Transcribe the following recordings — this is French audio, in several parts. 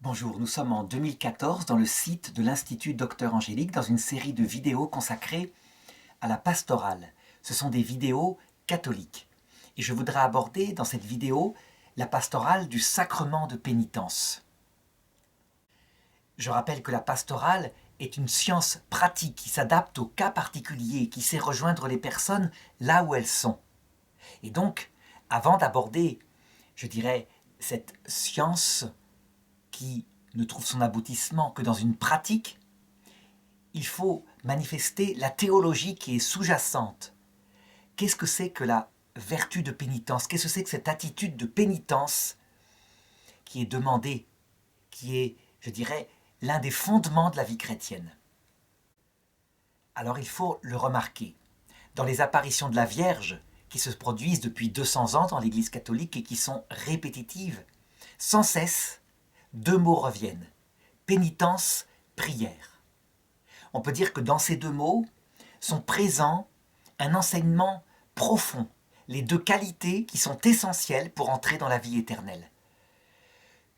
Bonjour, nous sommes en 2014 dans le site de l'Institut Docteur Angélique dans une série de vidéos consacrées à la pastorale. Ce sont des vidéos catholiques. Et je voudrais aborder dans cette vidéo la pastorale du sacrement de pénitence. Je rappelle que la pastorale est une science pratique qui s'adapte aux cas particuliers, qui sait rejoindre les personnes là où elles sont. Et donc, avant d'aborder, je dirais, cette science qui ne trouve son aboutissement que dans une pratique, il faut manifester la théologie qui est sous-jacente. Qu'est-ce que c'est que la vertu de pénitence? Qu'est-ce que c'est que cette attitude de pénitence qui est demandée, qui est, je dirais, l'un des fondements de la vie chrétienne? Alors il faut le remarquer. Dans les apparitions de la Vierge, qui se produisent depuis 200 ans dans l'Église catholique et qui sont répétitives, sans cesse, deux mots reviennent, pénitence, prière. On peut dire que dans ces deux mots sont présents un enseignement profond, les deux qualités qui sont essentielles pour entrer dans la vie éternelle.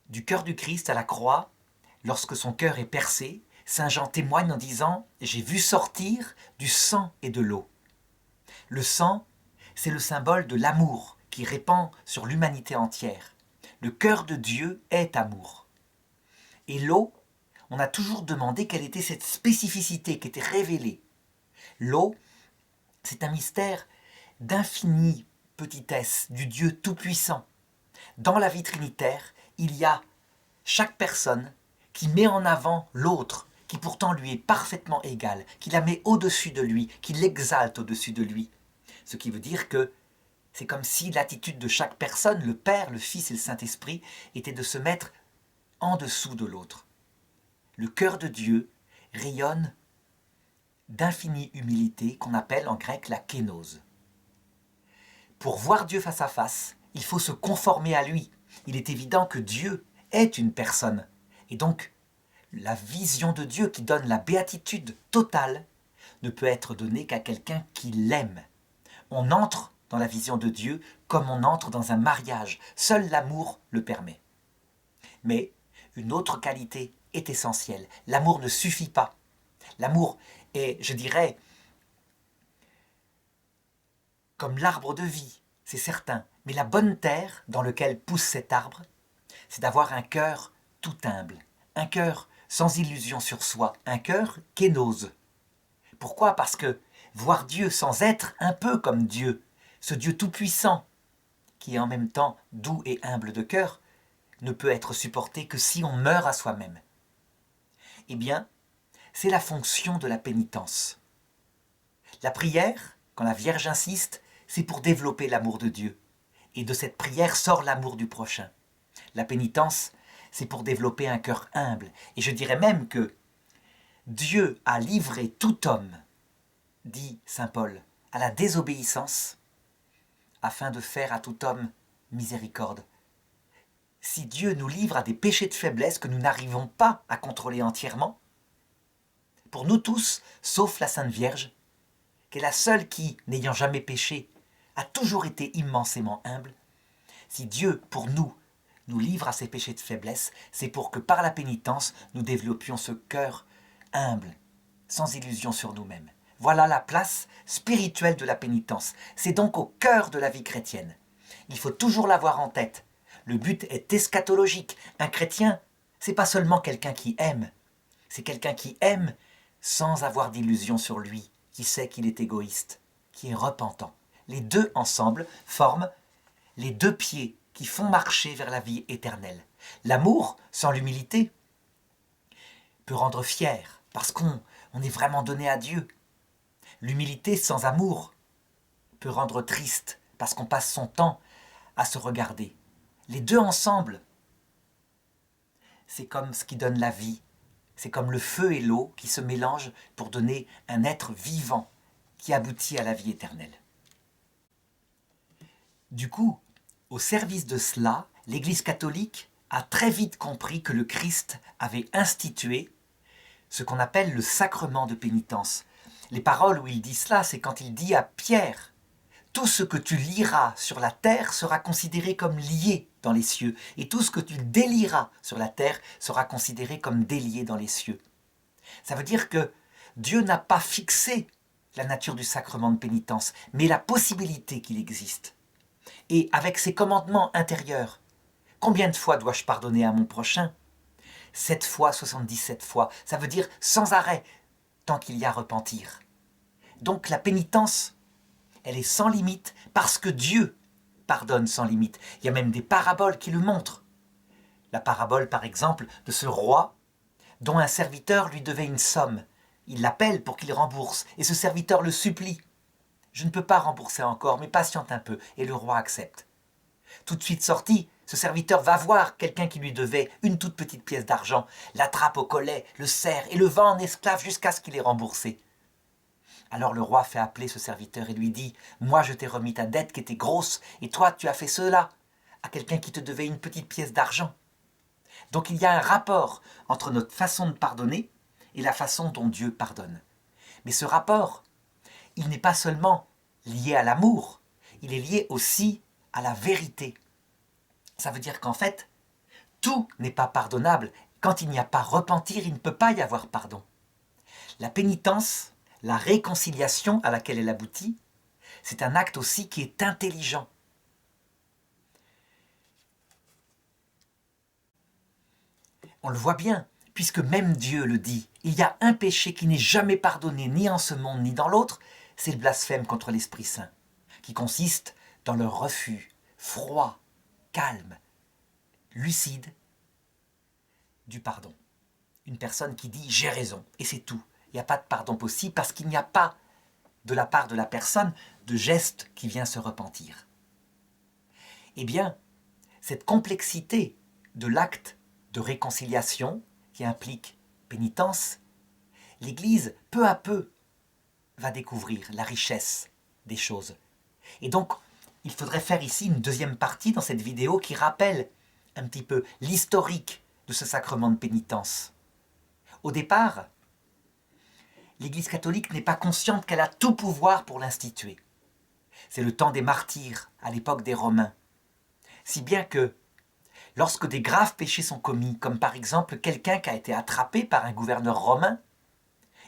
Du cœur du Christ à la croix, lorsque son cœur est percé, saint Jean témoigne en disant « J'ai vu sortir du sang et de l'eau ». Le sang, c'est le symbole de l'amour qui répand sur l'humanité entière. Le cœur de Dieu est amour. Et l'eau, on a toujours demandé quelle était cette spécificité qui était révélée. L'eau, c'est un mystère d'infinie petitesse du Dieu Tout-Puissant. Dans la vie trinitaire, il y a chaque personne qui met en avant l'autre, qui pourtant lui est parfaitement égal, qui la met au-dessus de lui, qui l'exalte au-dessus de lui. Ce qui veut dire que c'est comme si l'attitude de chaque personne, le Père, le Fils et le Saint-Esprit, était de se mettre en dessous de l'autre. Le cœur de Dieu rayonne d'infinie humilité qu'on appelle en grec la kénose. Pour voir Dieu face à face, il faut se conformer à lui. Il est évident que Dieu est une personne. Et donc, la vision de Dieu qui donne la béatitude totale ne peut être donnée qu'à quelqu'un qui l'aime. On entre dans la vision de Dieu comme on entre dans un mariage. Seul l'amour le permet. Mais une autre qualité est essentielle. L'amour ne suffit pas. L'amour est, je dirais, comme l'arbre de vie, c'est certain. Mais la bonne terre dans laquelle pousse cet arbre, c'est d'avoir un cœur tout humble, un cœur sans illusion sur soi, un cœur kénose. Pourquoi? Parce que voir Dieu sans être un peu comme Dieu, ce Dieu tout-puissant, qui est en même temps doux et humble de cœur, ne peut être supporté que si on meurt à soi-même. Eh bien, c'est la fonction de la pénitence. La prière, quand la Vierge insiste, c'est pour développer l'amour de Dieu. Et de cette prière sort l'amour du prochain. La pénitence, c'est pour développer un cœur humble. Et je dirais même que Dieu a livré tout homme, dit saint Paul, à la désobéissance, afin de faire à tout homme miséricorde. Si Dieu nous livre à des péchés de faiblesse que nous n'arrivons pas à contrôler entièrement, pour nous tous, sauf la Sainte Vierge, qui est la seule qui, n'ayant jamais péché, a toujours été immensément humble, si Dieu, pour nous, nous livre à ces péchés de faiblesse, c'est pour que par la pénitence, nous développions ce cœur humble, sans illusion sur nous-mêmes. Voilà la place spirituelle de la pénitence. C'est donc au cœur de la vie chrétienne. Il faut toujours l'avoir en tête. Le but est eschatologique. Un chrétien, c'est pas seulement quelqu'un qui aime. C'est quelqu'un qui aime sans avoir d'illusion sur lui, qui sait qu'il est égoïste, qui est repentant. Les deux ensemble forment les deux pieds qui font marcher vers la vie éternelle. L'amour, sans l'humilité, peut rendre fier, parce qu'on est vraiment donné à Dieu. L'humilité sans amour peut rendre triste, parce qu'on passe son temps à se regarder. Les deux ensemble, c'est comme ce qui donne la vie. C'est comme le feu et l'eau qui se mélangent pour donner un être vivant qui aboutit à la vie éternelle. Du coup, au service de cela, l'Église catholique a très vite compris que le Christ avait institué ce qu'on appelle le sacrement de pénitence. Les paroles où il dit cela, c'est quand il dit à Pierre « Tout ce que tu liras sur la terre sera considéré comme lié dans les cieux, et tout ce que tu délieras sur la terre sera considéré comme délié dans les cieux. Ça veut dire que Dieu n'a pas fixé la nature du sacrement de pénitence, mais la possibilité qu'il existe. Et avec ses commandements intérieurs, combien de fois dois-je pardonner à mon prochain ? 7 fois, 77 fois, ça veut dire sans arrêt, tant qu'il y a repentir. Donc la pénitence, elle est sans limite parce que Dieu pardonne sans limite. Il y a même des paraboles qui le montrent. La parabole, par exemple, de ce roi dont un serviteur lui devait une somme. Il l'appelle pour qu'il rembourse, et ce serviteur le supplie. « Je ne peux pas rembourser encore, mais patiente un peu. » Et le roi accepte. Tout de suite sorti, ce serviteur va voir quelqu'un qui lui devait une toute petite pièce d'argent, l'attrape au collet, le serre et le vend en esclave jusqu'à ce qu'il ait remboursé. Alors le roi fait appeler ce serviteur et lui dit « Moi je t'ai remis ta dette qui était grosse, et toi tu as fait cela à quelqu'un qui te devait une petite pièce d'argent. » Donc il y a un rapport entre notre façon de pardonner et la façon dont Dieu pardonne. Mais ce rapport, il n'est pas seulement lié à l'amour, il est lié aussi à la vérité. Ça veut dire qu'en fait, tout n'est pas pardonnable. Quand il n'y a pas repentir, il ne peut pas y avoir pardon. La pénitence, la réconciliation à laquelle elle aboutit, c'est un acte aussi qui est intelligent. On le voit bien, puisque même Dieu le dit, il y a un péché qui n'est jamais pardonné ni en ce monde ni dans l'autre, c'est le blasphème contre l'Esprit Saint, qui consiste dans le refus froid, calme, lucide du pardon. Une personne qui dit « j'ai raison » et c'est tout. Il n'y a pas de pardon possible parce qu'il n'y a pas, de la part de la personne, de geste qui vient se repentir. Eh bien, cette complexité de l'acte de réconciliation qui implique pénitence, l'Église, peu à peu, va découvrir la richesse des choses. Et donc, il faudrait faire ici une deuxième partie dans cette vidéo qui rappelle un petit peu l'historique de ce sacrement de pénitence. Au départ, l'Église catholique n'est pas consciente qu'elle a tout pouvoir pour l'instituer. C'est le temps des martyrs, à l'époque des Romains. Si bien que, lorsque des graves péchés sont commis, comme par exemple quelqu'un qui a été attrapé par un gouverneur romain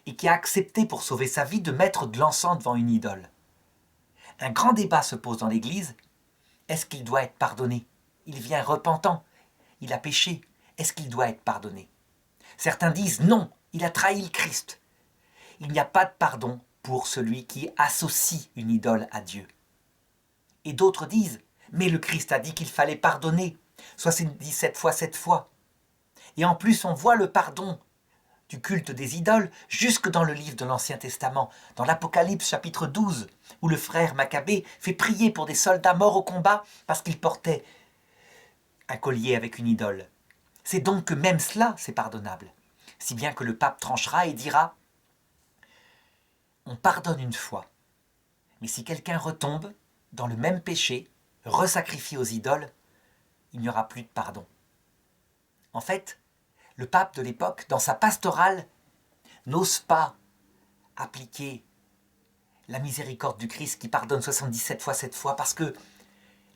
et qui a accepté pour sauver sa vie de mettre de l'encens devant une idole, un grand débat se pose dans l'Église. Est-ce qu'il doit être pardonné ? Il vient repentant, il a péché, est-ce qu'il doit être pardonné ? Certains disent non, il a trahi le Christ. Il n'y a pas de pardon pour celui qui associe une idole à Dieu. Et d'autres disent, mais le Christ a dit qu'il fallait pardonner, 77 fois 7 fois. Et en plus, on voit le pardon du culte des idoles jusque dans le livre de l'Ancien Testament, dans l'Apocalypse chapitre 12, où le frère Maccabée fait prier pour des soldats morts au combat parce qu'ils portaient un collier avec une idole. C'est donc que même cela, c'est pardonnable. Si bien que le pape tranchera et dira « On pardonne une fois, mais si quelqu'un retombe dans le même péché, resacrifié aux idoles, il n'y aura plus de pardon. » En fait, le pape de l'époque, dans sa pastorale, n'ose pas appliquer la miséricorde du Christ qui pardonne 77 fois 7 fois, parce que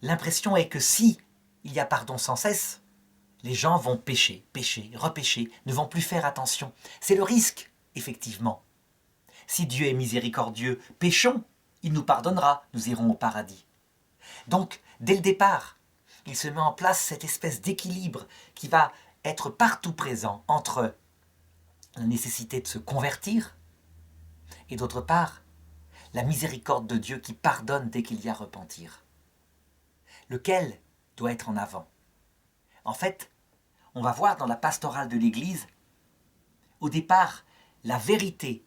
l'impression est que si il y a pardon sans cesse, les gens vont pécher, pécher, repécher, ne vont plus faire attention. C'est le risque, effectivement. Si Dieu est miséricordieux, péchons, il nous pardonnera, nous irons au paradis. Donc, dès le départ, il se met en place cette espèce d'équilibre qui va être partout présent entre la nécessité de se convertir et d'autre part, la miséricorde de Dieu qui pardonne dès qu'il y a repentir. Lequel doit être en avant ? En fait, on va voir dans la pastorale de l'Église, au départ, la vérité,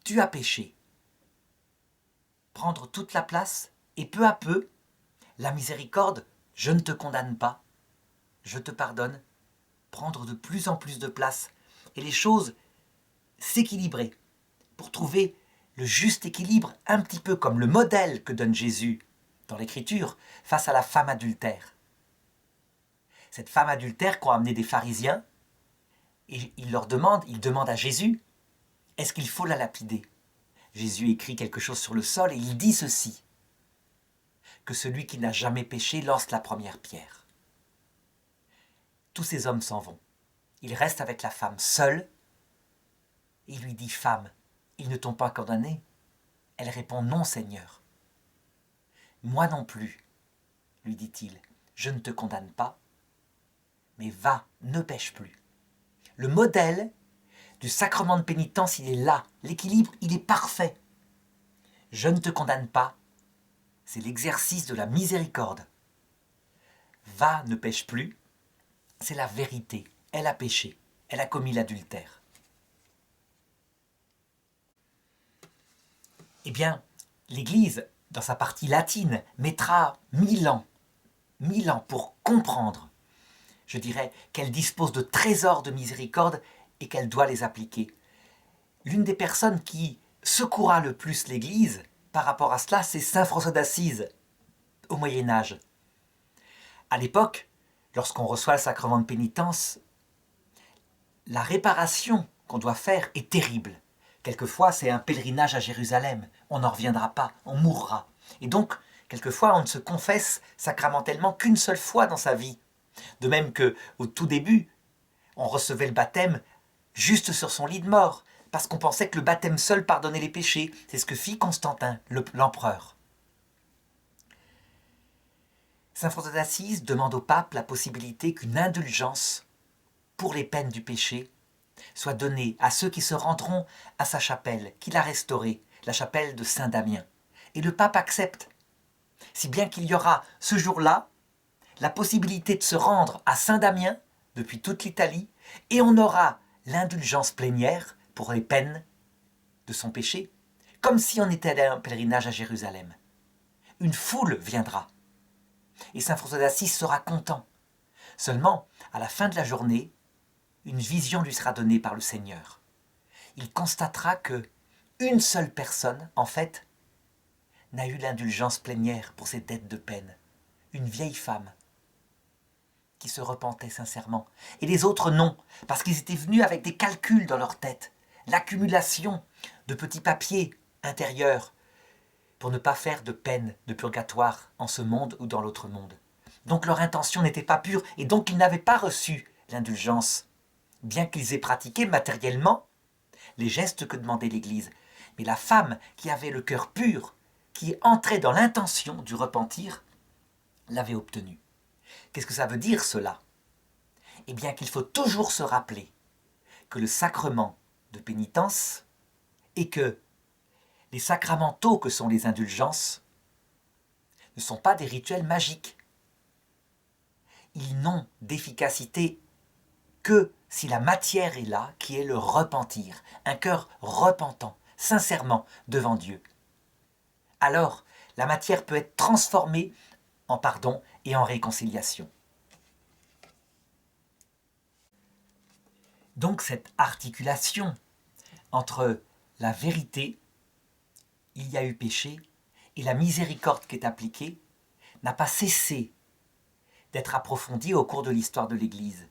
tu as péché, prendre toute la place, et peu à peu, la miséricorde, je ne te condamne pas, je te pardonne, prendre de plus en plus de place, et les choses s'équilibrer, pour trouver le juste équilibre, un petit peu comme le modèle que donne Jésus dans l'Écriture, face à la femme adultère. Cette femme adultère qu'ont amené des pharisiens, et il demande à Jésus, est-ce qu'il faut la lapider ? Jésus écrit quelque chose sur le sol et il dit ceci, que celui qui n'a jamais péché lance la première pierre. tous ces hommes s'en vont. Il reste avec la femme seule. Il lui dit, femme, ils ne t'ont pas condamné? Elle répond, non, Seigneur. Moi non plus, lui dit-il, je ne te condamne pas, mais va, ne pêche plus. Le modèle du sacrement de pénitence, il est là. L'équilibre, il est parfait. Je ne te condamne pas, c'est l'exercice de la miséricorde. Va, ne pêche plus, c'est la vérité. Elle a péché, elle a commis l'adultère. Eh bien, l'Église, dans sa partie latine, mettra 1000 ans pour comprendre, je dirais, qu'elle dispose de trésors de miséricorde et qu'elle doit les appliquer. L'une des personnes qui secoura le plus l'Église par rapport à cela, c'est saint François d'Assise, au Moyen-Âge. À l'époque, lorsqu'on reçoit le sacrement de pénitence, la réparation qu'on doit faire est terrible. Quelquefois, c'est un pèlerinage à Jérusalem. On n'en reviendra pas, on mourra. Et donc, quelquefois, on ne se confesse sacramentellement qu'une seule fois dans sa vie. De même qu'au tout début, on recevait le baptême juste sur son lit de mort, parce qu'on pensait que le baptême seul pardonnait les péchés. C'est ce que fit Constantin, l'empereur. Saint François d'Assise demande au pape la possibilité qu'une indulgence pour les peines du péché soit donnée à ceux qui se rendront à sa chapelle, qu'il a restaurée, la chapelle de Saint-Damien. Et le pape accepte, si bien qu'il y aura ce jour-là la possibilité de se rendre à Saint-Damien depuis toute l'Italie, et on aura l'indulgence plénière pour les peines de son péché, comme si on était allé à un pèlerinage à Jérusalem. Une foule viendra, et saint François d'Assise sera content. Seulement, à la fin de la journée, une vision lui sera donnée par le Seigneur. Il constatera que une seule personne, en fait, n'a eu l'indulgence plénière pour ses dettes de peine. Une vieille femme qui se repentait sincèrement. Et les autres non, parce qu'ils étaient venus avec des calculs dans leur tête. L'accumulation de petits papiers intérieurs pour ne pas faire de peine, de purgatoire en ce monde ou dans l'autre monde. Donc leur intention n'était pas pure et donc ils n'avaient pas reçu l'indulgence, bien qu'ils aient pratiqué matériellement les gestes que demandait l'Église. Mais la femme qui avait le cœur pur, qui entrait dans l'intention du repentir, l'avait obtenu. Qu'est-ce que ça veut dire cela? Eh bien qu'il faut toujours se rappeler que le sacrement de pénitence et que les sacramentaux que sont les indulgences ne sont pas des rituels magiques. Ils n'ont d'efficacité que si la matière est là, qui est le repentir, un cœur repentant, sincèrement devant Dieu. Alors, la matière peut être transformée en pardon et en réconciliation. Donc cette articulation entre la vérité, il y a eu péché, et la miséricorde qui est appliquée, n'a pas cessé d'être approfondie au cours de l'histoire de l'Église.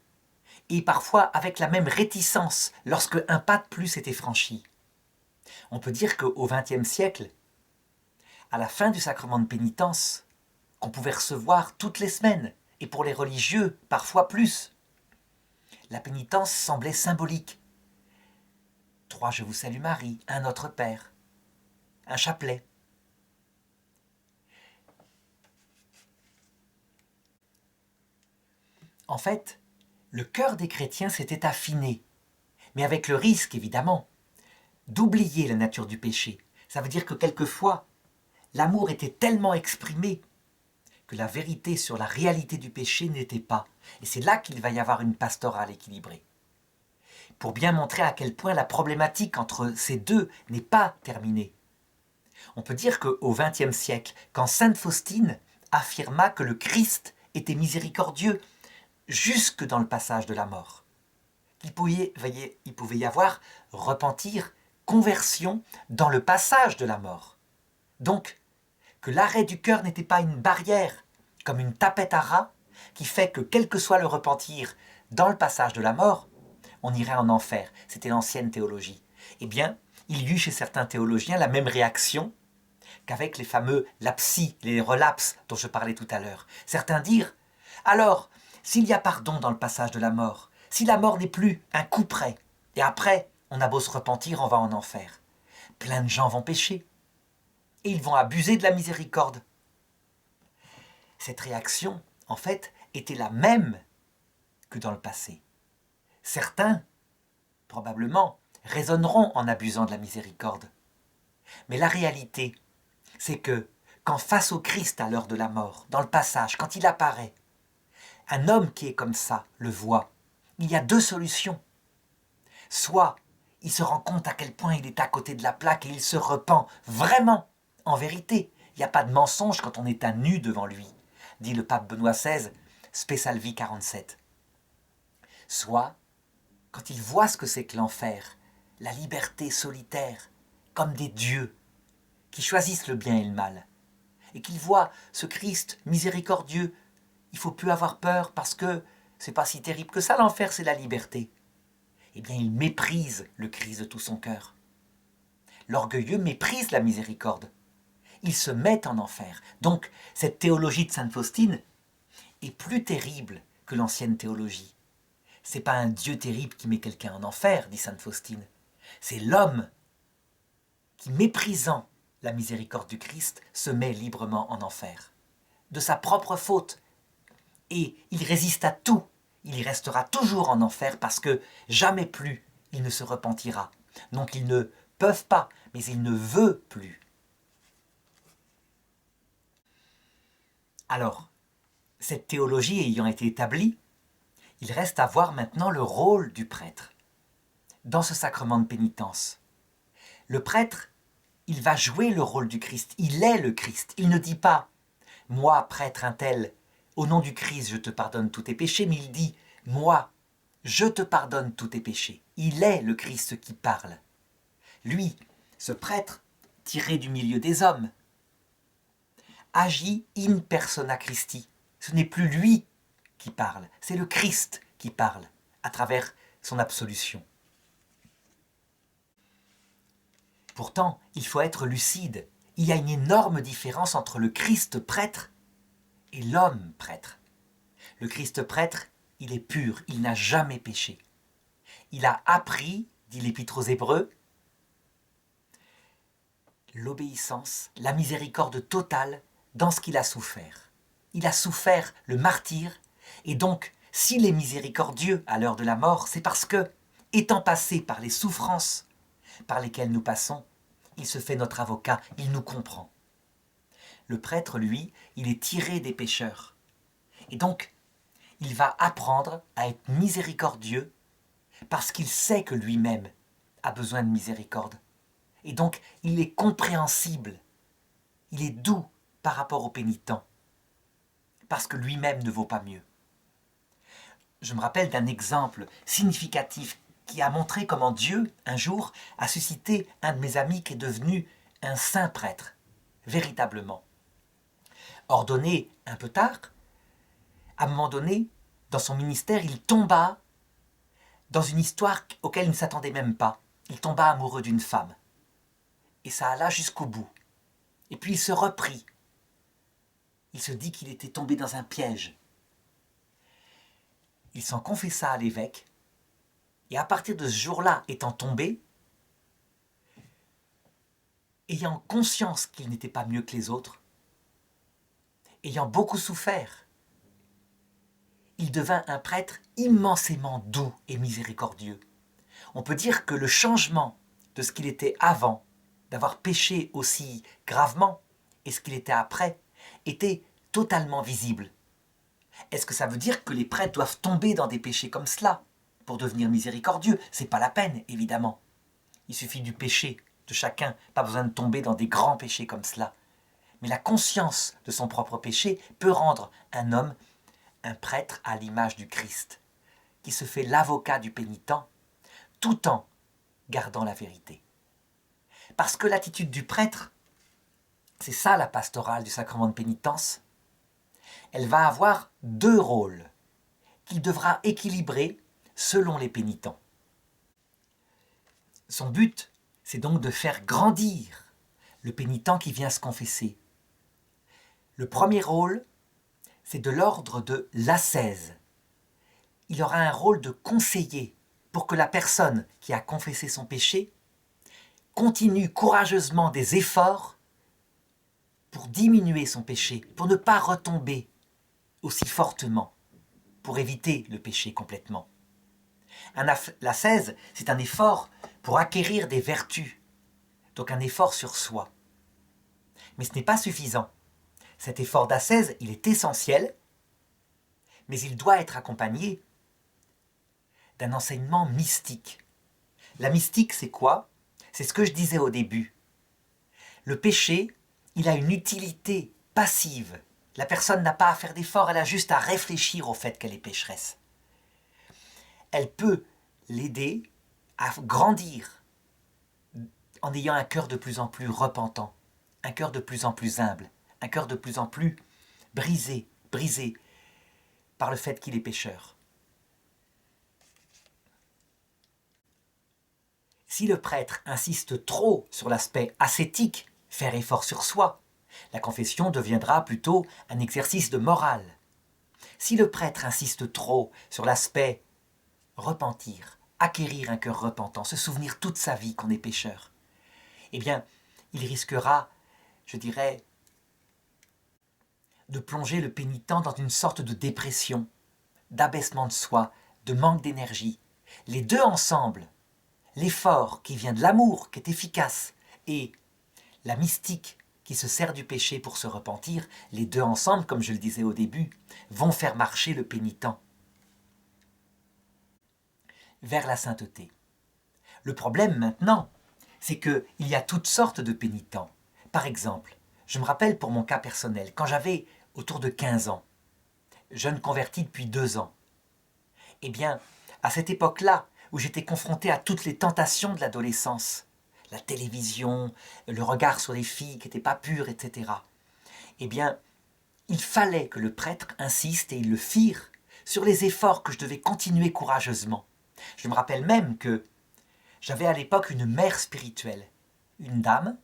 Et parfois avec la même réticence lorsque un pas de plus était franchi. On peut dire qu'au XXe siècle, à la fin du sacrement de pénitence, qu'on pouvait recevoir toutes les semaines, et pour les religieux, parfois plus, la pénitence semblait symbolique. 3 Je vous salue Marie, un Notre Père, un chapelet. En fait, le cœur des chrétiens s'était affiné, mais avec le risque, évidemment, d'oublier la nature du péché. Ça veut dire que quelquefois, l'amour était tellement exprimé que la vérité sur la réalité du péché n'était pas. Et c'est là qu'il va y avoir une pastorale équilibrée. Pour bien montrer à quel point la problématique entre ces deux n'est pas terminée. On peut dire qu'au XXe siècle, quand sainte Faustine affirma que le Christ était miséricordieux jusque dans le passage de la mort, il pouvait y avoir repentir, conversion dans le passage de la mort. Donc, que l'arrêt du cœur n'était pas une barrière, comme une tapette à rats, qui fait que quel que soit le repentir dans le passage de la mort, on irait en enfer. C'était l'ancienne théologie. Eh bien, il y eut chez certains théologiens la même réaction qu'avec les fameux lapsi, les relapses dont je parlais tout à l'heure. Certains dirent, alors, s'il y a pardon dans le passage de la mort, si la mort n'est plus un coup près, et après, on a beau se repentir, on va en enfer. Plein de gens vont pécher, et ils vont abuser de la miséricorde. Cette réaction, en fait, était la même que dans le passé. Certains, probablement, raisonneront en abusant de la miséricorde. Mais la réalité, c'est que quand face au Christ à l'heure de la mort, dans le passage, quand il apparaît, un homme qui est comme ça le voit. Il y a deux solutions. Soit il se rend compte à quel point il est à côté de la plaque et il se repent vraiment, en vérité. Il n'y a pas de mensonge quand on est à nu devant lui, dit le pape Benoît XVI, Spe Salvi 47. Soit, quand il voit ce que c'est que l'enfer, la liberté solitaire, comme des dieux, qui choisissent le bien et le mal, et qu'il voit ce Christ miséricordieux, il ne faut plus avoir peur parce que c'est pas si terrible que ça, l'enfer, c'est la liberté. Eh bien, il méprise le Christ de tout son cœur. L'orgueilleux méprise la miséricorde. Il se met en enfer. Donc, cette théologie de sainte Faustine est plus terrible que l'ancienne théologie. C'est pas un Dieu terrible qui met quelqu'un en enfer, dit sainte Faustine. C'est l'homme qui, méprisant la miséricorde du Christ, se met librement en enfer. De sa propre faute. Et il résiste à tout. Il y restera toujours en enfer parce que jamais plus il ne se repentira. Donc ils ne peuvent pas, mais il ne veut plus. Alors, cette théologie ayant été établie, il reste à voir maintenant le rôle du prêtre dans ce sacrement de pénitence. Le prêtre, il va jouer le rôle du Christ. Il est le Christ. Il ne dit pas « Moi, prêtre un tel, au nom du Christ, je te pardonne tous tes péchés », mais il dit « Moi, je te pardonne tous tes péchés ». Il est le Christ qui parle. Lui, ce prêtre, tiré du milieu des hommes, agit in persona Christi. Ce n'est plus lui qui parle, c'est le Christ qui parle à travers son absolution. Pourtant, il faut être lucide. Il y a une énorme différence entre le Christ prêtre et l'homme prêtre. Le Christ prêtre, il est pur, il n'a jamais péché. Il a appris, dit l'Épître aux Hébreux, l'obéissance, la miséricorde totale dans ce qu'il a souffert. Il a souffert le martyre, et donc, s'il est miséricordieux à l'heure de la mort, c'est parce que, étant passé par les souffrances par lesquelles nous passons, il se fait notre avocat, il nous comprend. Le prêtre, lui, il est tiré des pécheurs. Et donc, il va apprendre à être miséricordieux parce qu'il sait que lui-même a besoin de miséricorde. Et donc, il est compréhensible. Il est doux par rapport au pénitent. Parce que lui-même ne vaut pas mieux. Je me rappelle d'un exemple significatif qui a montré comment Dieu, un jour, a suscité un de mes amis qui est devenu un saint prêtre, véritablement. Ordonné un peu tard, à un moment donné, dans son ministère, il tomba dans une histoire auquel il ne s'attendait même pas. Il tomba amoureux d'une femme. Et ça alla jusqu'au bout. Et puis il se reprit. Il se dit qu'il était tombé dans un piège. Il s'en confessa à l'évêque. Et à partir de ce jour-là, étant tombé, ayant conscience qu'il n'était pas mieux que les autres, ayant beaucoup souffert, il devint un prêtre immensément doux et miséricordieux. On peut dire que le changement de ce qu'il était avant, d'avoir péché aussi gravement, et ce qu'il était après, était totalement visible. Est-ce que ça veut dire que les prêtres doivent tomber dans des péchés comme cela pour devenir miséricordieux? C'est pas la peine, évidemment. Il suffit du péché de chacun, pas besoin de tomber dans des grands péchés comme cela. Mais la conscience de son propre péché peut rendre un homme un prêtre à l'image du Christ, qui se fait l'avocat du pénitent, tout en gardant la vérité. Parce que l'attitude du prêtre, c'est ça la pastorale du sacrement de pénitence, elle va avoir deux rôles qu'il devra équilibrer selon les pénitents. Son but, c'est donc de faire grandir le pénitent qui vient se confesser. Le premier rôle, c'est de l'ordre de l'ascèse, il aura un rôle de conseiller pour que la personne qui a confessé son péché continue courageusement des efforts pour diminuer son péché, pour ne pas retomber aussi fortement, pour éviter le péché complètement. L'ascèse, c'est un effort pour acquérir des vertus, donc un effort sur soi. Mais ce n'est pas suffisant. Cet effort d'ascèse, il est essentiel, mais il doit être accompagné d'un enseignement mystique. La mystique, c'est quoi? C'est ce que je disais au début. Le péché, il a une utilité passive. La personne n'a pas à faire d'effort, elle a juste à réfléchir au fait qu'elle est pécheresse. Elle peut l'aider à grandir en ayant un cœur de plus en plus repentant, un cœur de plus en plus humble, un cœur de plus en plus brisé par le fait qu'il est pécheur. Si le prêtre insiste trop sur l'aspect ascétique, faire effort sur soi, la confession deviendra plutôt un exercice de morale. Si le prêtre insiste trop sur l'aspect repentir, acquérir un cœur repentant, se souvenir toute sa vie qu'on est pécheur, eh bien, il risquera, je dirais, de plonger le pénitent dans une sorte de dépression, d'abaissement de soi, de manque d'énergie. Les deux ensemble, l'effort qui vient de l'amour, qui est efficace, et la mystique qui se sert du péché pour se repentir, les deux ensemble, comme je le disais au début, vont faire marcher le pénitent vers la sainteté. Le problème maintenant, c'est qu'il y a toutes sortes de pénitents. Par exemple, je me rappelle pour mon cas personnel, quand j'avais autour de 15 ans, jeune converti depuis 2 ans, eh bien, à cette époque-là, où j'étais confronté à toutes les tentations de l'adolescence, la télévision, le regard sur les filles qui n'étaient pas pures, etc., eh bien, il fallait que le prêtre insiste, et ils le firent, sur les efforts que je devais continuer courageusement. Je me rappelle même que j'avais à l'époque une mère spirituelle, une dame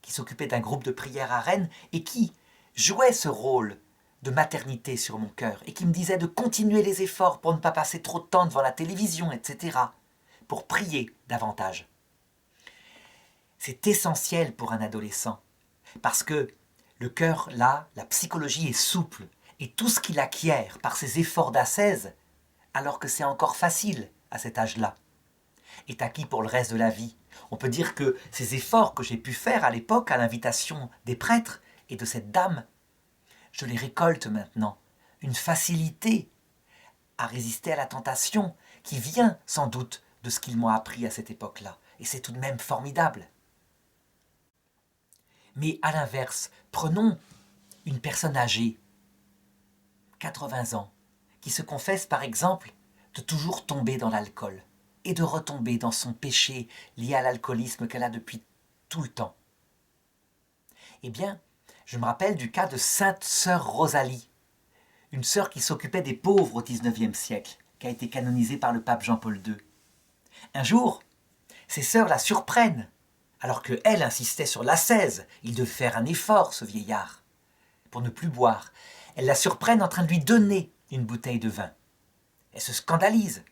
qui s'occupait d'un groupe de prière à Rennes et qui jouait ce rôle de maternité sur mon cœur et qui me disait de continuer les efforts pour ne pas passer trop de temps devant la télévision, etc., pour prier davantage. C'est essentiel pour un adolescent parce que le cœur, là, la psychologie est souple et tout ce qu'il acquiert par ses efforts d'ascèse, alors que c'est encore facile à cet âge-là, est acquis pour le reste de la vie. On peut dire que ces efforts que j'ai pu faire à l'époque à l'invitation des prêtres et de cette dame, je les récolte maintenant. Une facilité à résister à la tentation qui vient sans doute de ce qu'ils m'ont appris à cette époque-là. Et c'est tout de même formidable. Mais à l'inverse, prenons une personne âgée, 80 ans, qui se confesse par exemple de toujours tomber dans l'alcool et de retomber dans son péché lié à l'alcoolisme qu'elle a depuis tout le temps. Eh bien, je me rappelle du cas de Sainte Sœur Rosalie, une sœur qui s'occupait des pauvres au XIXe siècle, qui a été canonisée par le pape Jean-Paul II. Un jour, ses sœurs la surprennent, alors qu'elle insistait sur l'ascèse. Il devait faire un effort, ce vieillard, pour ne plus boire. Elles la surprennent en train de lui donner une bouteille de vin. Elle se scandalise,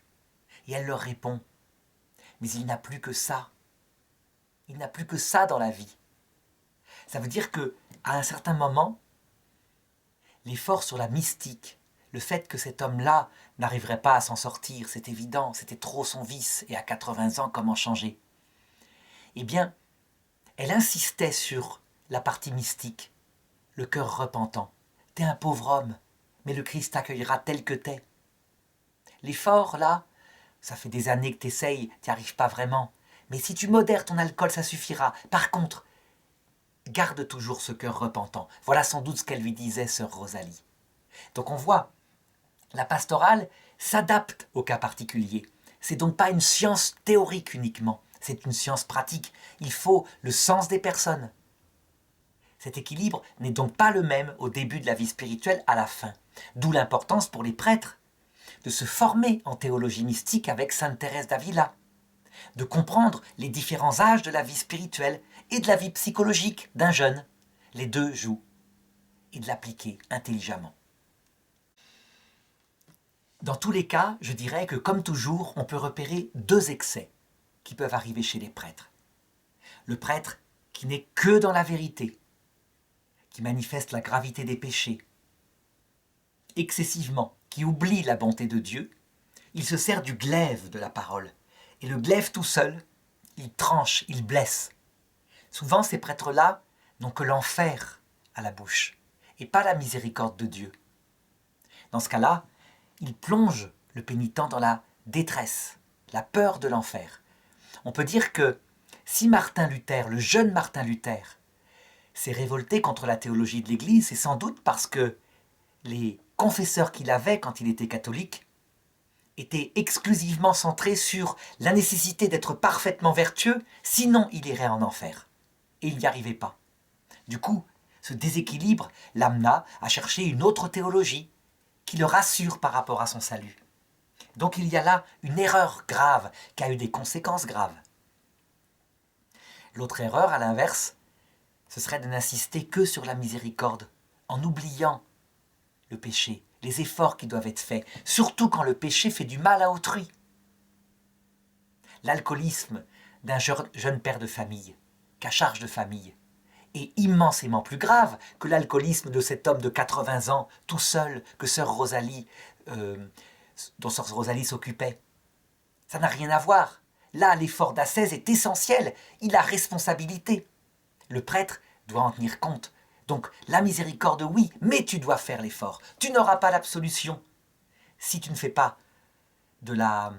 et elle leur répond « Mais il n'a plus que ça. Il n'a plus que ça dans la vie. » Ça veut dire que, à un certain moment, l'effort sur la mystique, le fait que cet homme-là n'arriverait pas à s'en sortir, c'est évident, c'était trop son vice, et à 80 ans, comment changer? Eh bien, elle insistait sur la partie mystique, le cœur repentant. T'es un pauvre homme, mais le Christ t'accueillera tel que t'es. L'effort, là, ça fait des années que t'essayes, t'y arrives pas vraiment. Mais si tu modères ton alcool, ça suffira. Par contre, garde toujours ce cœur repentant. Voilà sans doute ce qu'elle lui disait, sœur Rosalie. Donc on voit, la pastorale s'adapte au cas particulier. C'est donc pas une science théorique uniquement, c'est une science pratique. Il faut le sens des personnes. Cet équilibre n'est donc pas le même au début de la vie spirituelle à la fin. D'où l'importance pour les prêtres de se former en théologie mystique avec Sainte Thérèse d'Avila, de comprendre les différents âges de la vie spirituelle et de la vie psychologique d'un jeune. Les deux jouent, et de l'appliquer intelligemment. Dans tous les cas, je dirais que comme toujours, on peut repérer deux excès qui peuvent arriver chez les prêtres. Le prêtre qui n'est que dans la vérité, qui manifeste la gravité des péchés, excessivement, qui oublie la bonté de Dieu, il se sert du glaive de la parole. Et le glaive tout seul, il tranche, il blesse. Souvent, ces prêtres-là n'ont que l'enfer à la bouche, et pas la miséricorde de Dieu. Dans ce cas-là, ils plongent le pénitent dans la détresse, la peur de l'enfer. On peut dire que si Martin Luther, le jeune Martin Luther, s'est révolté contre la théologie de l'Église, c'est sans doute parce que les confesseurs qu'il avait quand il était catholique étaient exclusivement centrés sur la nécessité d'être parfaitement vertueux, sinon il irait en enfer. Et il n'y arrivait pas. Du coup, ce déséquilibre l'amena à chercher une autre théologie qui le rassure par rapport à son salut. Donc il y a là une erreur grave qui a eu des conséquences graves. L'autre erreur, à l'inverse, ce serait de n'insister que sur la miséricorde, en oubliant le péché, les efforts qui doivent être faits, surtout quand le péché fait du mal à autrui. L'alcoolisme d'un jeune père de famille, qu'à charge de famille, est immensément plus grave que l'alcoolisme de cet homme de 80 ans, tout seul, que dont sœur Rosalie s'occupait. Ça n'a rien à voir. Là, l'effort d'ascèse est essentiel. Il a responsabilité. Le prêtre doit en tenir compte. Donc, la miséricorde, oui, mais tu dois faire l'effort. Tu n'auras pas l'absolution si tu ne fais pas de la,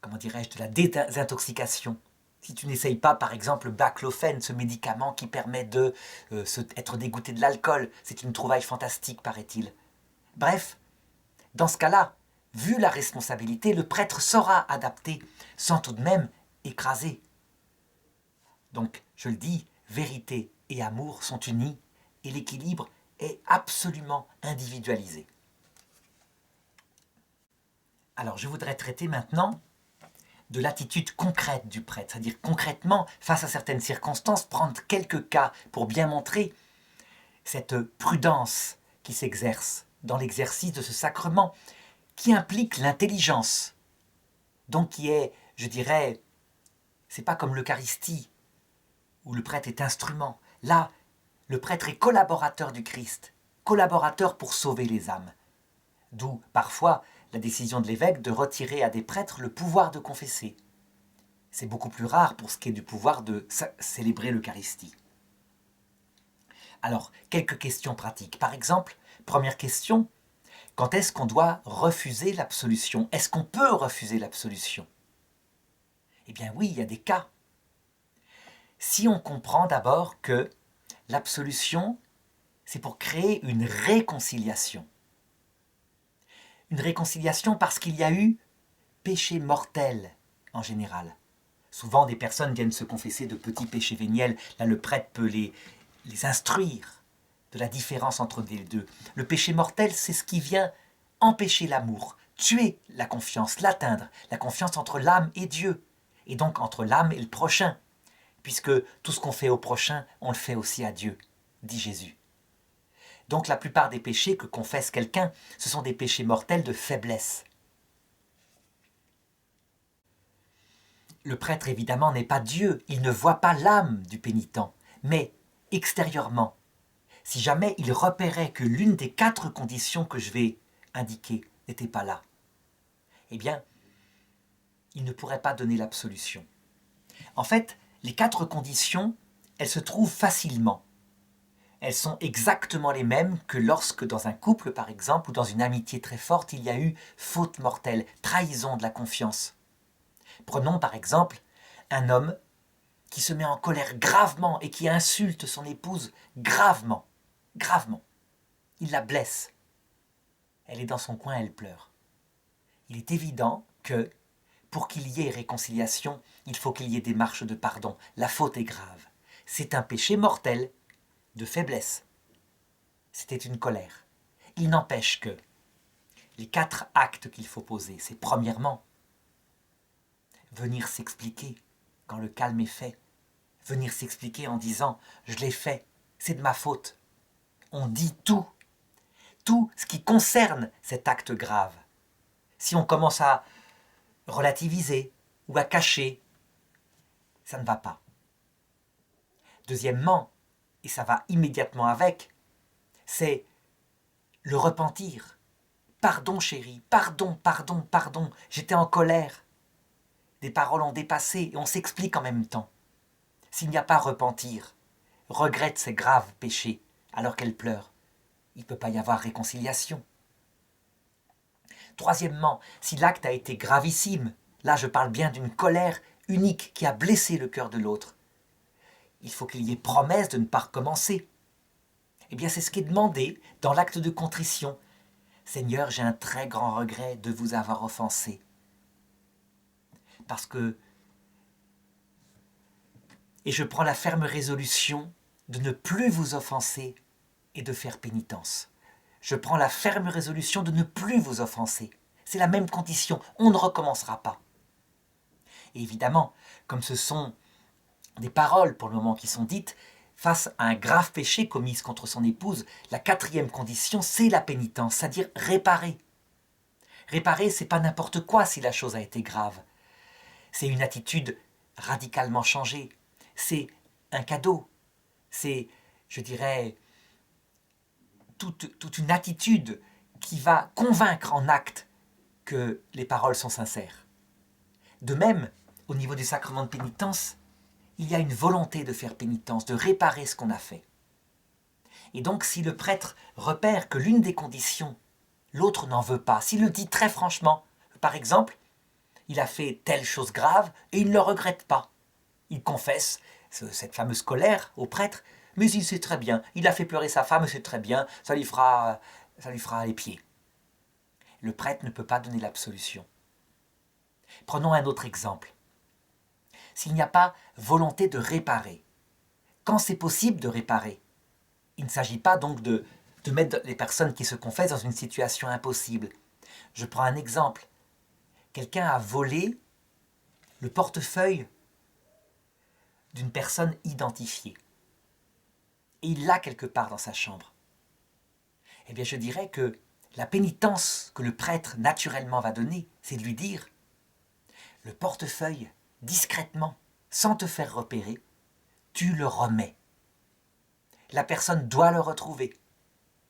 de la désintoxication. Si tu n'essayes pas, par exemple, le baclofène, ce médicament qui permet de être dégoûté de l'alcool. C'est une trouvaille fantastique, paraît-il. Bref, dans ce cas-là, vu la responsabilité, le prêtre saura adapter sans tout de même écraser. Donc, je le dis, vérité et amour sont unis et l'équilibre est absolument individualisé. Alors, je voudrais traiter maintenant de l'attitude concrète du prêtre, c'est-à-dire concrètement, face à certaines circonstances, prendre quelques cas pour bien montrer cette prudence qui s'exerce dans l'exercice de ce sacrement, qui implique l'intelligence, donc qui est, je dirais, c'est pas comme l'Eucharistie, où le prêtre est instrument. Là, le prêtre est collaborateur du Christ, collaborateur pour sauver les âmes. D'où, parfois, la décision de l'évêque de retirer à des prêtres le pouvoir de confesser. C'est beaucoup plus rare pour ce qui est du pouvoir de célébrer l'Eucharistie. Alors, quelques questions pratiques. Par exemple, première question, quand est-ce qu'on doit refuser l'absolution? Est-ce qu'on peut refuser l'absolution? Eh bien oui, il y a des cas. Si on comprend d'abord que l'absolution, c'est pour créer une réconciliation. Une réconciliation parce qu'il y a eu péché mortel en général. Souvent, des personnes viennent se confesser de petits péchés véniels. Là, le prêtre peut les instruire de la différence entre les deux. Le péché mortel, c'est ce qui vient empêcher l'amour, tuer la confiance, l'atteindre. La confiance entre l'âme et Dieu, et donc entre l'âme et le prochain. Puisque tout ce qu'on fait au prochain, on le fait aussi à Dieu, dit Jésus. Donc la plupart des péchés que confesse quelqu'un, ce sont des péchés mortels de faiblesse. Le prêtre, évidemment, n'est pas Dieu, il ne voit pas l'âme du pénitent, mais extérieurement, si jamais il repérait que l'une des 4 conditions que je vais indiquer n'était pas là, eh bien, il ne pourrait pas donner l'absolution. En fait, les 4 conditions, elles se trouvent facilement. Elles sont exactement les mêmes que lorsque dans un couple, par exemple, ou dans une amitié très forte, il y a eu faute mortelle, trahison de la confiance. Prenons par exemple un homme qui se met en colère gravement et qui insulte son épouse gravement. Il la blesse. Elle est dans son coin, elle pleure. Il est évident que pour qu'il y ait réconciliation, il faut qu'il y ait démarche de pardon. La faute est grave. C'est un péché mortel de faiblesse. C'était une colère. Il n'empêche que les 4 actes qu'il faut poser, c'est premièrement venir s'expliquer quand le calme est fait. Venir s'expliquer en disant « je l'ai fait, c'est de ma faute ». On dit tout ce qui concerne cet acte grave. Si on commence à relativiser ou à cacher, ça ne va pas. Deuxièmement, et ça va immédiatement avec, c'est le repentir. Pardon chérie, pardon, pardon, pardon, j'étais en colère. Des paroles ont dépassé et on s'explique en même temps. S'il n'y a pas repentir, regrette ses graves péchés alors qu'elle pleure, il ne peut pas y avoir réconciliation. Troisièmement, si l'acte a été gravissime, là je parle bien d'une colère unique qui a blessé le cœur de l'autre, il faut qu'il y ait promesse de ne pas recommencer. Eh bien c'est ce qui est demandé dans l'acte de contrition. Seigneur, j'ai un très grand regret de vous avoir offensé. Parce que... Et je prends la ferme résolution de ne plus vous offenser et de faire pénitence. Je prends la ferme résolution de ne plus vous offenser. C'est la même condition, on ne recommencera pas. Et évidemment, comme ce sont des paroles pour le moment qui sont dites, face à un grave péché commis contre son épouse, la quatrième condition, c'est la pénitence, c'est-à-dire réparer. Réparer, c'est pas n'importe quoi si la chose a été grave. C'est une attitude radicalement changée. C'est un cadeau. C'est, je dirais, toute une attitude qui va convaincre en acte que les paroles sont sincères. De même, au niveau du sacrement de pénitence, il y a une volonté de faire pénitence, de réparer ce qu'on a fait. Et donc, si le prêtre repère que l'une des conditions, l'autre n'en veut pas, s'il le dit très franchement, par exemple, il a fait telle chose grave et il ne le regrette pas. Il confesse cette fameuse colère au prêtre, mais il sait très bien, il a fait pleurer sa femme, c'est très bien, ça lui fera les pieds. Le prêtre ne peut pas donner l'absolution. Prenons un autre exemple. S'il n'y a pas volonté de réparer, quand c'est possible de réparer, il ne s'agit pas donc de mettre les personnes qui se confessent dans une situation impossible. Je prends un exemple. Quelqu'un a volé le portefeuille d'une personne identifiée. Et il l'a quelque part dans sa chambre. Eh bien, je dirais que la pénitence que le prêtre naturellement va donner, c'est de lui dire « Le portefeuille, discrètement, sans te faire repérer, tu le remets. La personne doit le retrouver.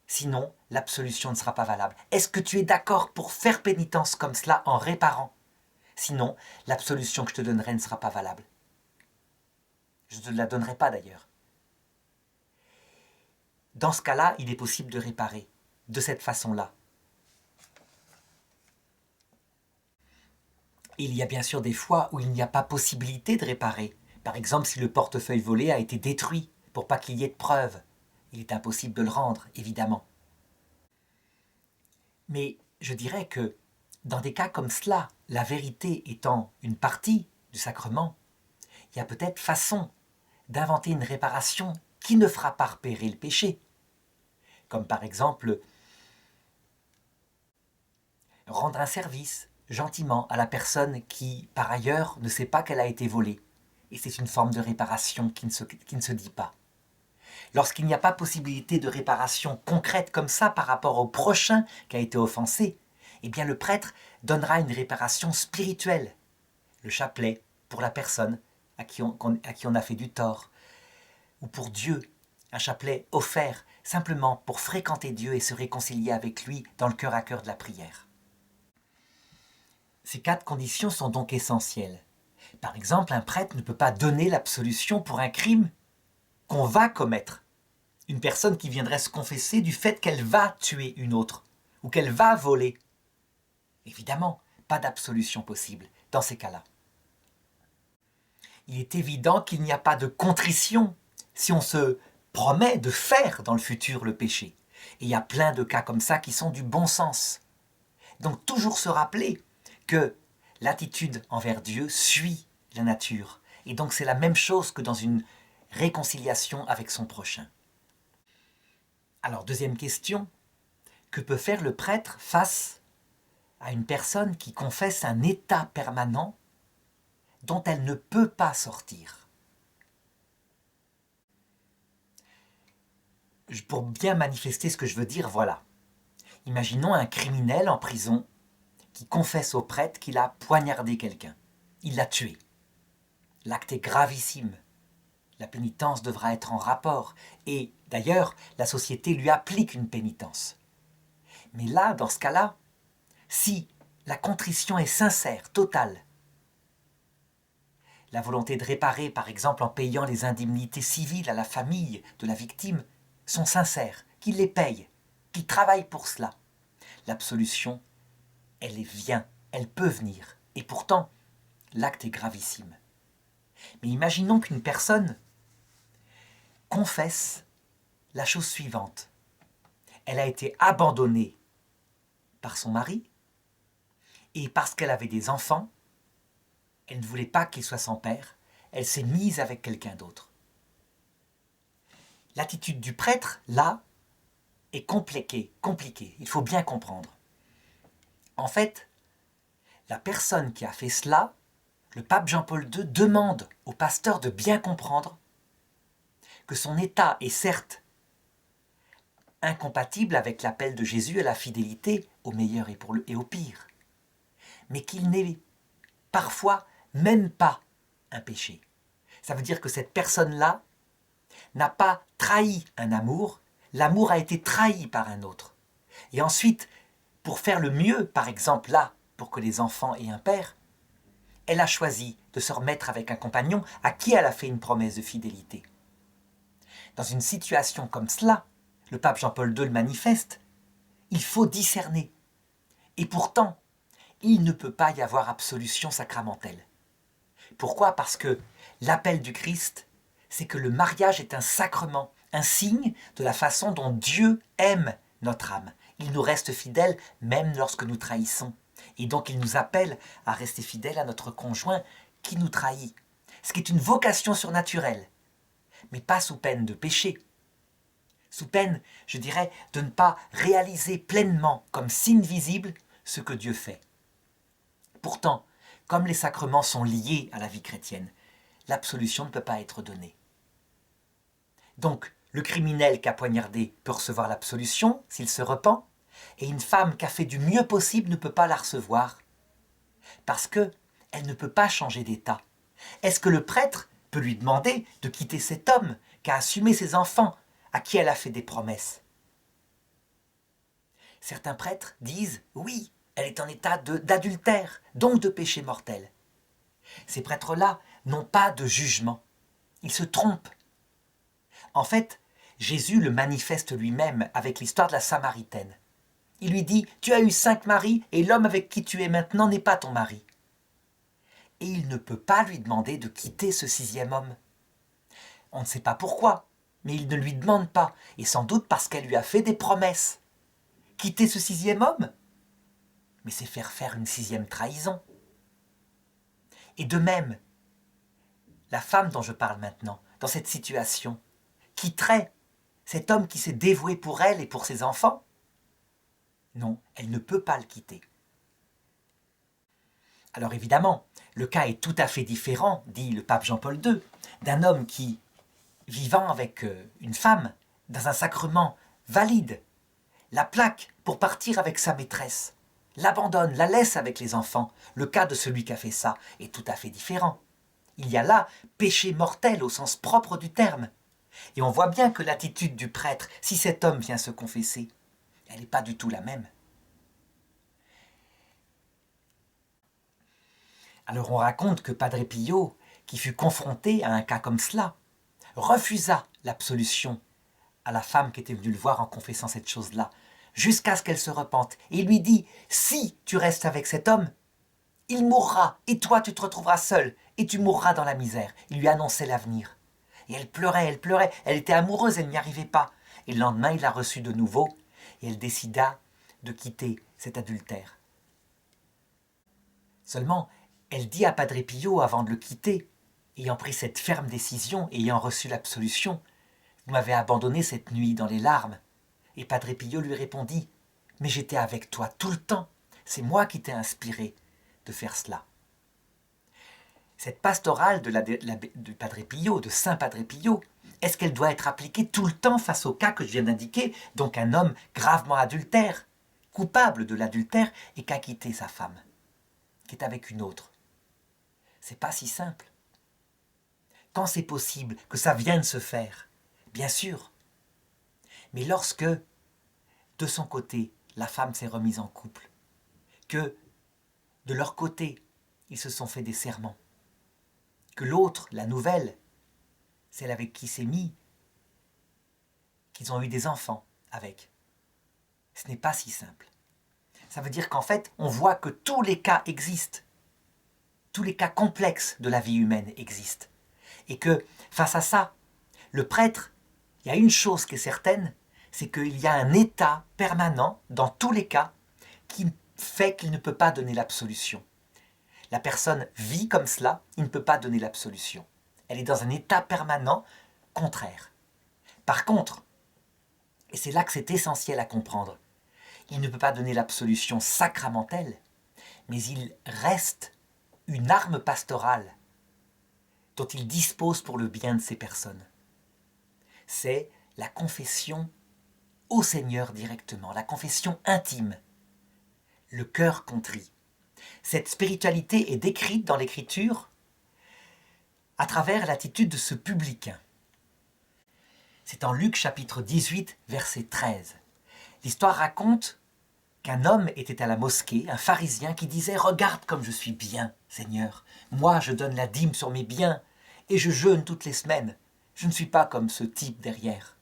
Sinon, l'absolution ne sera pas valable. Est-ce que tu es d'accord pour faire pénitence comme cela en réparant? Sinon, l'absolution que je te donnerai ne sera pas valable. Je ne te la donnerai pas d'ailleurs. Dans ce cas-là, il est possible de réparer de cette façon-là. Il y a bien sûr des fois où il n'y a pas possibilité de réparer. Par exemple, si le portefeuille volé a été détruit pour pas qu'il y ait de preuves. Il est impossible de le rendre, évidemment. Mais je dirais que dans des cas comme cela, la vérité étant une partie du sacrement, il y a peut-être façon d'inventer une réparation qui ne fera pas repérer le péché. Comme par exemple, rendre un service gentiment à la personne qui, par ailleurs, ne sait pas qu'elle a été volée. Et c'est une forme de réparation qui ne se dit pas. Lorsqu'il n'y a pas possibilité de réparation concrète comme ça par rapport au prochain qui a été offensé, eh bien le prêtre donnera une réparation spirituelle. Le chapelet pour la personne à qui on a fait du tort. Ou pour Dieu, un chapelet offert simplement pour fréquenter Dieu et se réconcilier avec lui dans le cœur à cœur de la prière. Ces 4 conditions sont donc essentielles. Par exemple, un prêtre ne peut pas donner l'absolution pour un crime qu'on va commettre. Une personne qui viendrait se confesser du fait qu'elle va tuer une autre ou qu'elle va voler. Évidemment, pas d'absolution possible dans ces cas-là. Il est évident qu'il n'y a pas de contrition si on se promet de faire dans le futur le péché. Et il y a plein de cas comme ça qui sont du bon sens. Donc toujours se rappeler que l'attitude envers Dieu suit la nature. Et donc c'est la même chose que dans une réconciliation avec son prochain. Alors deuxième question, que peut faire le prêtre face à une personne qui confesse un état permanent dont elle ne peut pas sortir? Pour bien manifester ce que je veux dire, voilà. Imaginons un criminel en prison qui confesse au prêtre qu'il a poignardé quelqu'un. Il l'a tué. L'acte est gravissime. La pénitence devra être en rapport. Et d'ailleurs, la société lui applique une pénitence. Mais là, dans ce cas-là, si la contrition est sincère, totale, la volonté de réparer, par exemple en payant les indemnités civiles à la famille de la victime, sont sincères, qu'il les paye, qu'il travaille pour cela, l'absolution, elle vient, elle peut venir. Et pourtant, l'acte est gravissime. Mais imaginons qu'une personne confesse la chose suivante. Elle a été abandonnée par son mari, et parce qu'elle avait des enfants, elle ne voulait pas qu'il soit sans père, elle s'est mise avec quelqu'un d'autre. L'attitude du prêtre, là, est compliquée. Il faut bien comprendre. En fait, la personne qui a fait cela, le pape Jean-Paul II demande au pasteur de bien comprendre que son état est certes incompatible avec l'appel de Jésus à la fidélité au meilleur et au pire, mais qu'il n'est parfois même pas un péché. Ça veut dire que cette personne-là n'a pas trahi un amour, l'amour a été trahi par un autre. Et ensuite, pour faire le mieux, par exemple là, pour que les enfants aient un père, elle a choisi de se remettre avec un compagnon à qui elle a fait une promesse de fidélité. Dans une situation comme cela, le pape Jean-Paul II le manifeste, il faut discerner. Et pourtant, il ne peut pas y avoir absolution sacramentelle. Pourquoi ? Parce que l'appel du Christ, c'est que le mariage est un sacrement, un signe de la façon dont Dieu aime notre âme. Il nous reste fidèle même lorsque nous trahissons. Et donc il nous appelle à rester fidèles à notre conjoint qui nous trahit. Ce qui est une vocation surnaturelle, mais pas sous peine de péché. Sous peine, je dirais, de ne pas réaliser pleinement, comme signe visible, ce que Dieu fait. Pourtant, comme les sacrements sont liés à la vie chrétienne, l'absolution ne peut pas être donnée. Donc, le criminel qui a poignardé peut recevoir l'absolution s'il se repent, et une femme qui a fait du mieux possible ne peut pas la recevoir, parce qu'elle ne peut pas changer d'état. Est-ce que le prêtre peut lui demander de quitter cet homme qui a assumé ses enfants, à qui elle a fait des promesses ? Certains prêtres disent « oui, elle est en état d'adultère, donc de péché mortel ». Ces prêtres-là n'ont pas de jugement, ils se trompent. En fait, Jésus le manifeste lui-même avec l'histoire de la Samaritaine. Il lui dit « tu as eu 5 maris et l'homme avec qui tu es maintenant n'est pas ton mari ». Et il ne peut pas lui demander de quitter ce 6e homme. On ne sait pas pourquoi, mais il ne lui demande pas, et sans doute parce qu'elle lui a fait des promesses. Quitter ce 6e homme ? Mais c'est faire une 6e trahison. Et de même, la femme dont je parle maintenant, dans cette situation, quitterait cet homme qui s'est dévoué pour elle et pour ses enfants ? Non, elle ne peut pas le quitter. Alors évidemment, le cas est tout à fait différent, dit le pape Jean-Paul II, d'un homme qui, vivant avec une femme, dans un sacrement valide, la plaque pour partir avec sa maîtresse, l'abandonne, la laisse avec les enfants. Le cas de celui qui a fait ça est tout à fait différent. Il y a là péché mortel au sens propre du terme. Et on voit bien que l'attitude du prêtre, si cet homme vient se confesser, elle n'est pas du tout la même. Alors on raconte que Padre Pio, qui fut confronté à un cas comme cela, refusa l'absolution à la femme qui était venue le voir en confessant cette chose-là, jusqu'à ce qu'elle se repente. Et il lui dit « si tu restes avec cet homme, il mourra, et toi tu te retrouveras seul, et tu mourras dans la misère. » Il lui annonçait l'avenir. Et elle pleurait, elle était amoureuse, elle n'y arrivait pas. Et le lendemain, il la reçut de nouveau, et elle décida de quitter cet adultère. Seulement, elle dit à Padre Pio avant de le quitter, ayant pris cette ferme décision, ayant reçu l'absolution, « Vous m'avez abandonné cette nuit dans les larmes. » Et Padre Pio lui répondit, « Mais j'étais avec toi tout le temps, c'est moi qui t'ai inspiré de faire cela. » Cette pastorale de Padre Pio, de Saint Padre Pio, est-ce qu'elle doit être appliquée tout le temps face au cas que je viens d'indiquer, donc un homme gravement adultère, coupable de l'adultère et qui a quitté sa femme, qui est avec une autre. C'est pas si simple. Quand c'est possible que ça vienne se faire, bien sûr. Mais lorsque, de son côté, la femme s'est remise en couple, que, de leur côté, ils se sont fait des serments, que l'autre, la nouvelle, celle avec qui s'est mis, qu'ils ont eu des enfants avec. Ce n'est pas si simple. Ça veut dire qu'en fait, on voit que tous les cas existent. Tous les cas complexes de la vie humaine existent. Et que, face à ça, le prêtre, il y a une chose qui est certaine, c'est qu'il y a un état permanent, dans tous les cas, qui fait qu'il ne peut pas donner l'absolution. La personne vit comme cela, il ne peut pas donner l'absolution. Elle est dans un état permanent contraire. Par contre, et c'est là que c'est essentiel à comprendre, il ne peut pas donner l'absolution sacramentelle, mais il reste une arme pastorale dont il dispose pour le bien de ces personnes. C'est la confession au Seigneur directement, la confession intime, le cœur contrit. Cette spiritualité est décrite dans l'Écriture à travers l'attitude de ce publicain. C'est en Luc chapitre 18, verset 13. L'histoire raconte qu'un homme était à la mosquée, un pharisien qui disait « Regarde comme je suis bien, Seigneur. Moi, je donne la dîme sur mes biens et je jeûne toutes les semaines. Je ne suis pas comme ce type derrière. »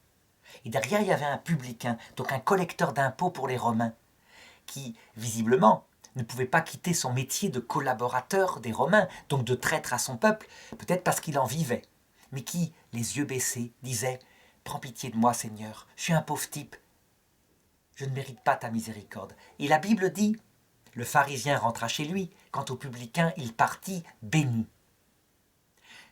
Et derrière, il y avait un publicain, donc un collecteur d'impôts pour les Romains, qui, visiblement, ne pouvait pas quitter son métier de collaborateur des Romains, donc de traître à son peuple, peut-être parce qu'il en vivait, mais qui, les yeux baissés, disait « Prends pitié de moi, Seigneur, je suis un pauvre type. Je ne mérite pas ta miséricorde. » Et la Bible dit, le pharisien rentra chez lui, quant au publicain, il partit béni.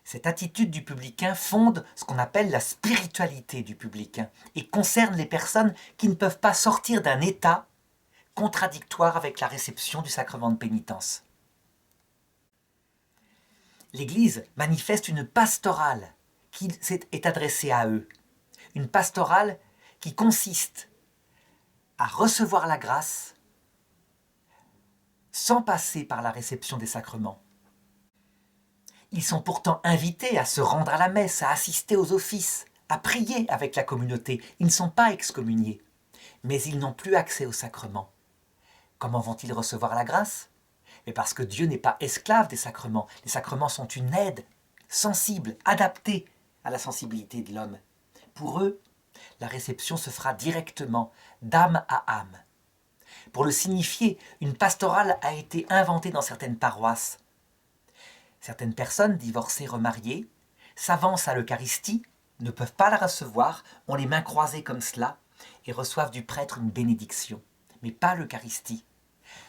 Cette attitude du publicain fonde ce qu'on appelle la spiritualité du publicain et concerne les personnes qui ne peuvent pas sortir d'un état contradictoire avec la réception du sacrement de pénitence. L'Église manifeste une pastorale qui est adressée à eux, une pastorale qui consiste à recevoir la grâce sans passer par la réception des sacrements. Ils sont pourtant invités à se rendre à la messe, à assister aux offices, à prier avec la communauté. Ils ne sont pas excommuniés, mais ils n'ont plus accès aux sacrements. Comment vont-ils recevoir la grâce ? Mais parce que Dieu n'est pas esclave des sacrements. Les sacrements sont une aide sensible, adaptée à la sensibilité de l'homme. Pour eux, la réception se fera directement, d'âme à âme. Pour le signifier, une pastorale a été inventée dans certaines paroisses. Certaines personnes, divorcées, remariées, s'avancent à l'Eucharistie, ne peuvent pas la recevoir, ont les mains croisées comme cela, et reçoivent du prêtre une bénédiction, mais pas l'Eucharistie.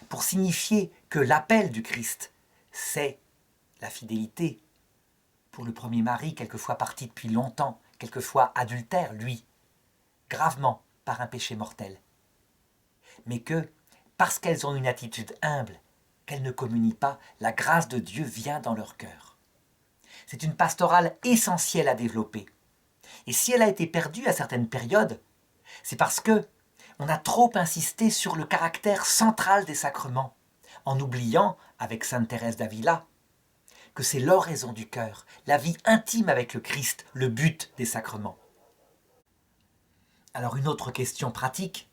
Pour signifier que l'appel du Christ, c'est la fidélité. Pour le premier mari, quelquefois parti depuis longtemps, quelquefois adultère, lui, gravement par un péché mortel. Mais que, parce qu'elles ont une attitude humble, qu'elles ne communient pas, la grâce de Dieu vient dans leur cœur. C'est une pastorale essentielle à développer. Et si elle a été perdue à certaines périodes, c'est parce que on a trop insisté sur le caractère central des sacrements, en oubliant, avec sainte Thérèse d'Avila, que c'est l'oraison du cœur, la vie intime avec le Christ, le but des sacrements. Alors une autre question pratique,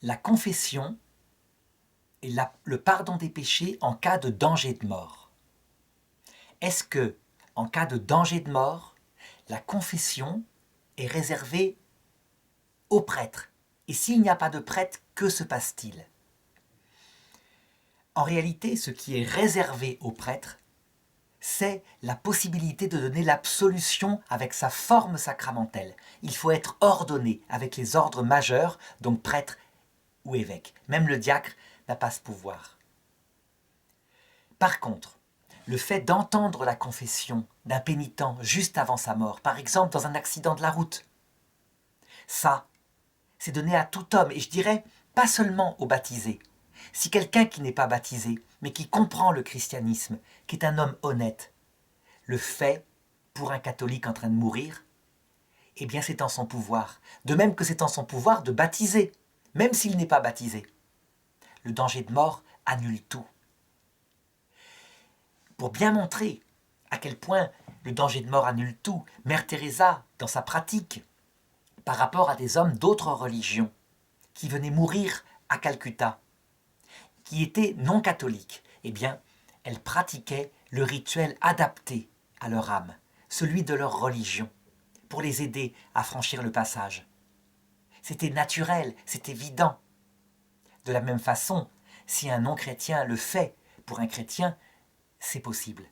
la confession et le pardon des péchés en cas de danger de mort. Est-ce que, en cas de danger de mort, la confession est réservée aux prêtres? Et s'il n'y a pas de prêtre, que se passe-t-il? En réalité, ce qui est réservé aux prêtres, c'est la possibilité de donner l'absolution avec sa forme sacramentelle. Il faut être ordonné avec les ordres majeurs, donc prêtre ou évêque. Même le diacre n'a pas ce pouvoir. Par contre, le fait d'entendre la confession d'un pénitent juste avant sa mort, par exemple dans un accident de la route, ça, c'est donné à tout homme, et je dirais pas seulement aux baptisés. Si quelqu'un qui n'est pas baptisé, mais qui comprend le christianisme, qui est un homme honnête, le fait pour un catholique en train de mourir, eh bien c'est en son pouvoir. De même que c'est en son pouvoir de baptiser, même s'il n'est pas baptisé. Le danger de mort annule tout. Pour bien montrer à quel point le danger de mort annule tout, Mère Teresa, dans sa pratique, par rapport à des hommes d'autres religions, qui venaient mourir à Calcutta, qui étaient non catholiques, eh bien, elle pratiquait le rituel adapté à leur âme, celui de leur religion, pour les aider à franchir le passage. C'était naturel, c'est évident. De la même façon, si un non-chrétien le fait pour un chrétien, c'est possible.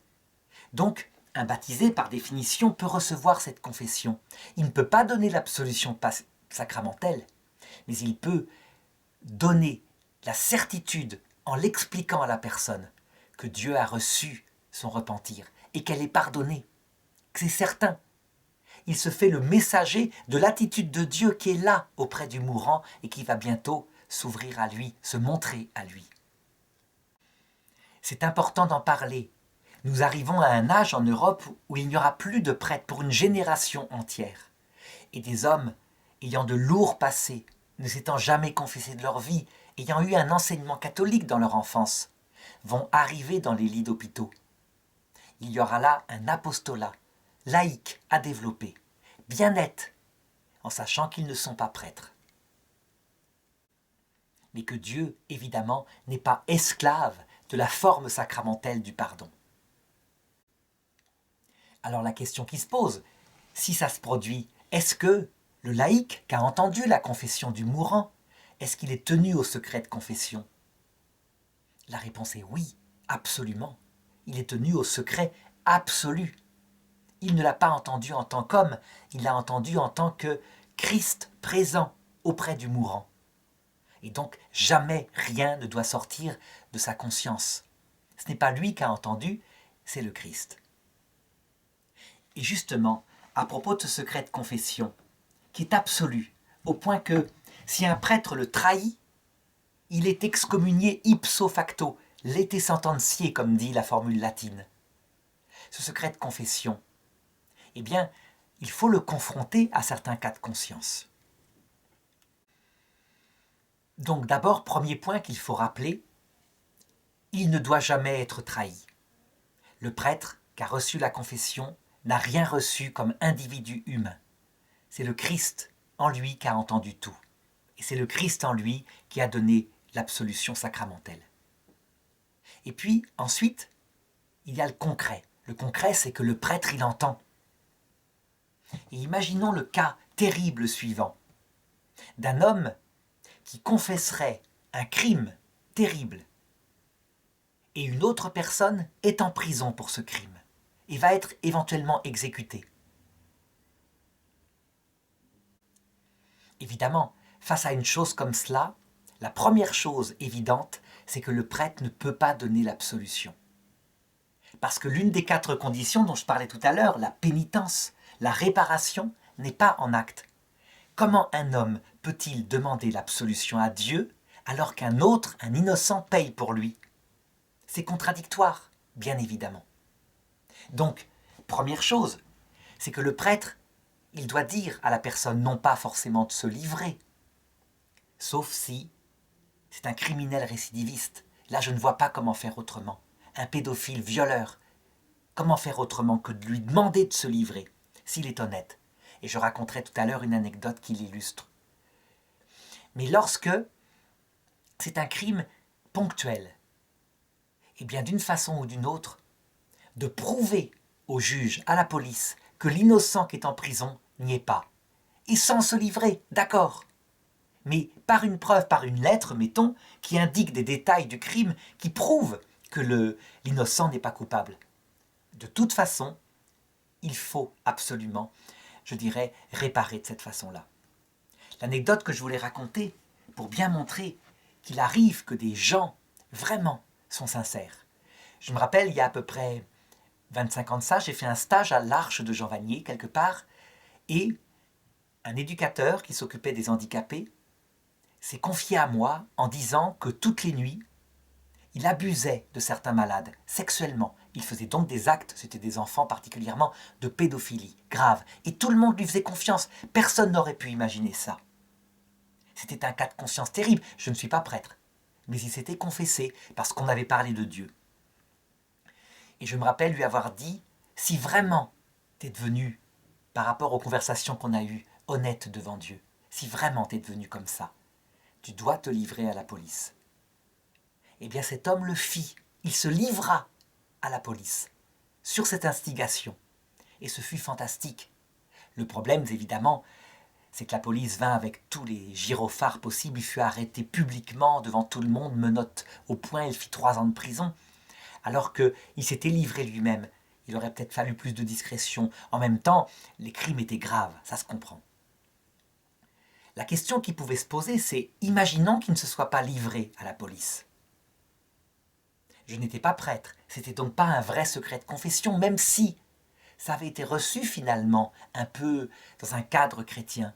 Donc, un baptisé, par définition, peut recevoir cette confession. Il ne peut pas donner l'absolution sacramentelle, mais il peut donner la certitude, en l'expliquant à la personne, que Dieu a reçu son repentir et qu'elle est pardonnée. C'est certain. Il se fait le messager de l'attitude de Dieu qui est là auprès du mourant et qui va bientôt s'ouvrir à lui, se montrer à lui. C'est important d'en parler. Nous arrivons à un âge en Europe où il n'y aura plus de prêtres pour une génération entière. Et des hommes ayant de lourds passés, ne s'étant jamais confessés de leur vie, ayant eu un enseignement catholique dans leur enfance, vont arriver dans les lits d'hôpitaux. Il y aura là un apostolat laïque à développer, bien net, en sachant qu'ils ne sont pas prêtres. Mais que Dieu, évidemment, n'est pas esclave de la forme sacramentelle du pardon. Alors la question qui se pose, si ça se produit, est-ce que le laïc qui a entendu la confession du mourant, est-ce qu'il est tenu au secret de confession? La réponse est oui, absolument. Il est tenu au secret absolu. Il ne l'a pas entendu en tant qu'homme, il l'a entendu en tant que Christ présent auprès du mourant. Et donc, jamais rien ne doit sortir de sa conscience. Ce n'est pas lui qui a entendu, c'est le Christ. Et justement, à propos de ce secret de confession, qui est absolu, au point que, si un prêtre le trahit, il est excommunié ipso facto, lete sententia, comme dit la formule latine. Ce secret de confession, eh bien, il faut le confronter à certains cas de conscience. Donc d'abord, premier point qu'il faut rappeler, il ne doit jamais être trahi. Le prêtre qui a reçu la confession n'a rien reçu comme individu humain. C'est le Christ en lui qui a entendu tout. Et c'est le Christ en lui qui a donné l'absolution sacramentelle. Et puis, ensuite, il y a le concret. Le concret, c'est que le prêtre, il entend. Et imaginons le cas terrible suivant, d'un homme qui confesserait un crime terrible, et une autre personne est en prison pour ce crime, et va être éventuellement exécutée. Évidemment, face à une chose comme cela, la première chose évidente, c'est que le prêtre ne peut pas donner l'absolution. Parce que l'une des 4 conditions dont je parlais tout à l'heure, la pénitence, la réparation, n'est pas en acte. Comment un homme peut-il demander l'absolution à Dieu alors qu'un autre, un innocent, paye pour lui? C'est contradictoire, bien évidemment. Donc, première chose, c'est que le prêtre, il doit dire à la personne non pas forcément de se livrer, sauf si c'est un criminel récidiviste. Là, je ne vois pas comment faire autrement. Un pédophile, violeur. Comment faire autrement que de lui demander de se livrer, s'il est honnête? Et je raconterai tout à l'heure une anecdote qui l'illustre. Mais lorsque c'est un crime ponctuel, eh bien d'une façon ou d'une autre, de prouver au juge, à la police, que l'innocent qui est en prison n'y est pas. Et sans se livrer, d'accord. Mais par une preuve, par une lettre, mettons, qui indique des détails du crime, qui prouve que l'innocent n'est pas coupable. De toute façon, il faut absolument, je dirais, réparer de cette façon-là. L'anecdote que je voulais raconter, pour bien montrer qu'il arrive que des gens, vraiment, sont sincères. Je me rappelle, il y a à peu près 25 ans de ça, j'ai fait un stage à l'Arche de Jean Vanier, quelque part, et un éducateur qui s'occupait des handicapés s'est confié à moi en disant que toutes les nuits, il abusait de certains malades, sexuellement. Il faisait donc des actes, c'était des enfants particulièrement, de pédophilie, grave. Et tout le monde lui faisait confiance. Personne n'aurait pu imaginer ça. C'était un cas de conscience terrible. Je ne suis pas prêtre. Mais il s'était confessé parce qu'on avait parlé de Dieu. Et je me rappelle lui avoir dit, si vraiment tu es devenu, par rapport aux conversations qu'on a eues, honnête devant Dieu, si vraiment tu es devenu comme ça, tu dois te livrer à la police. Eh bien cet homme le fit. Il se livra à la police sur cette instigation. Et ce fut fantastique. Le problème, évidemment, c'est que la police vint avec tous les gyrophares possibles. Il fut arrêté publiquement devant tout le monde, menottes au poing. Il fit 3 ans de prison. Alors qu'il s'était livré lui-même. Il aurait peut-être fallu plus de discrétion. En même temps, les crimes étaient graves, ça se comprend. La question qui pouvait se poser, c'est imaginons qu'il ne se soit pas livré à la police. Je n'étais pas prêtre, c'était donc pas un vrai secret de confession, même si ça avait été reçu finalement un peu dans un cadre chrétien.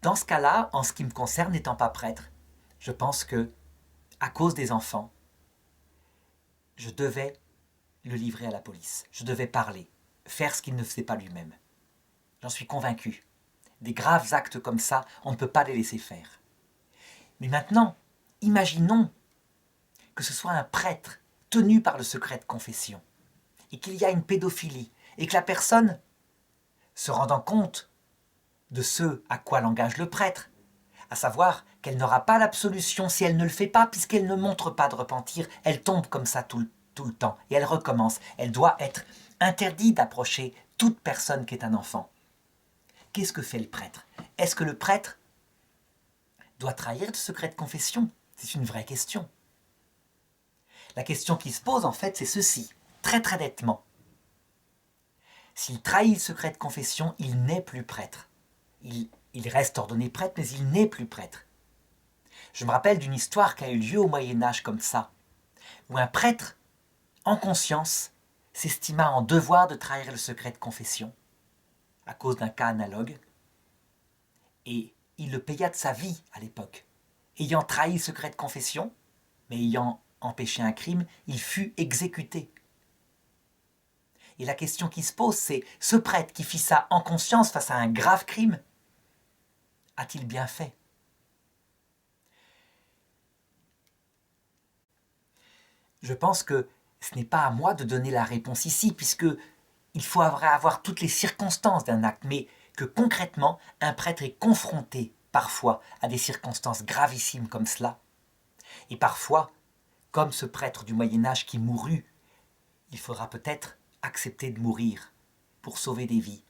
Dans ce cas-là, en ce qui me concerne, n'étant pas prêtre, je pense que, à cause des enfants, je devais le livrer à la police. Je devais parler, faire ce qu'il ne faisait pas lui-même. J'en suis convaincu. Des graves actes comme ça, on ne peut pas les laisser faire. Mais maintenant, imaginons que ce soit un prêtre tenu par le secret de confession et qu'il y a une pédophilie et que la personne, se rendant compte de ce à quoi l'engage le prêtre, à savoir qu'elle n'aura pas l'absolution si elle ne le fait pas puisqu'elle ne montre pas de repentir, elle tombe comme ça tout le temps et elle recommence. Elle doit être interdite d'approcher toute personne qui est un enfant. Qu'est-ce que fait le prêtre? Est-ce que le prêtre doit trahir le secret de confession? C'est une vraie question. La question qui se pose en fait, c'est ceci, très très nettement. S'il trahit le secret de confession, il n'est plus prêtre. Il reste ordonné prêtre, mais il n'est plus prêtre. Je me rappelle d'une histoire qui a eu lieu au Moyen-Âge comme ça, où un prêtre, en conscience, s'estima en devoir de trahir le secret de confession, à cause d'un cas analogue, et il le paya de sa vie à l'époque. Ayant trahi le secret de confession, mais ayant empêché un crime, il fut exécuté. Et la question qui se pose, c'est, ce prêtre qui fit ça en conscience face à un grave crime, a-t-il bien fait? Je pense que ce n'est pas à moi de donner la réponse ici, puisque il faut avoir toutes les circonstances d'un acte, mais que concrètement, un prêtre est confronté parfois à des circonstances gravissimes comme cela. Et parfois, comme ce prêtre du Moyen-Âge qui mourut, il faudra peut-être accepter de mourir pour sauver des vies.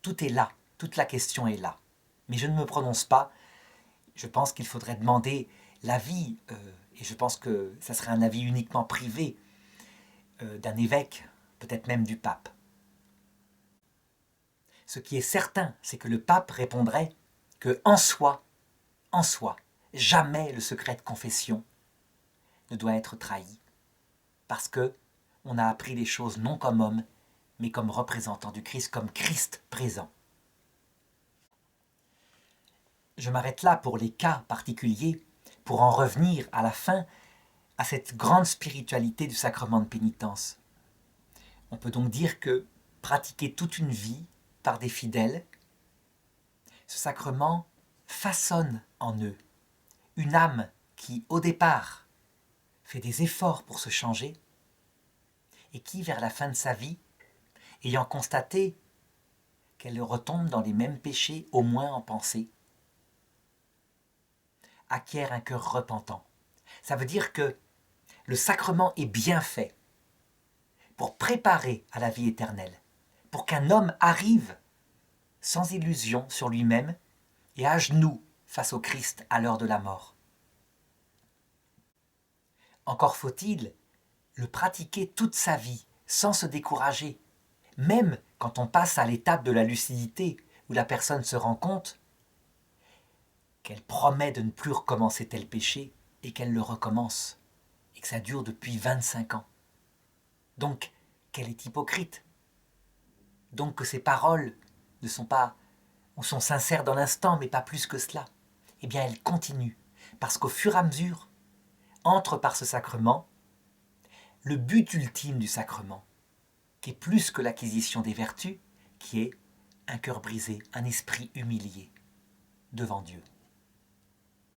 Tout est là, toute la question est là. Mais je ne me prononce pas. Je pense qu'il faudrait demander l'avis, et je pense que ça serait un avis uniquement privé d'un évêque, peut-être même du pape. Ce qui est certain, c'est que le pape répondrait que en soi, jamais le secret de confession ne doit être trahi, parce que on a appris les choses non comme homme, mais comme représentant du Christ, comme Christ présent. Je m'arrête là pour les cas particuliers, pour en revenir à la fin à cette grande spiritualité du sacrement de pénitence. On peut donc dire que pratiquer toute une vie par des fidèles, ce sacrement façonne en eux une âme qui, au départ, fait des efforts pour se changer et qui, vers la fin de sa vie, ayant constaté qu'elle retombe dans les mêmes péchés, au moins en pensée, acquiert un cœur repentant. Ça veut dire que le sacrement est bien fait pour préparer à la vie éternelle, pour qu'un homme arrive sans illusion sur lui-même et à genoux face au Christ à l'heure de la mort. Encore faut-il le pratiquer toute sa vie sans se décourager, même quand on passe à l'étape de la lucidité où la personne se rend compte qu'elle promet de ne plus recommencer tel péché et qu'elle le recommence et que ça dure depuis 25 ans. Donc, qu'elle est hypocrite. Donc que ses paroles ne sont pas, ou sont sincères dans l'instant, mais pas plus que cela. Eh bien, elle continue. Parce qu'au fur et à mesure, entre par ce sacrement le but ultime du sacrement, qui est plus que l'acquisition des vertus, qui est un cœur brisé, un esprit humilié devant Dieu.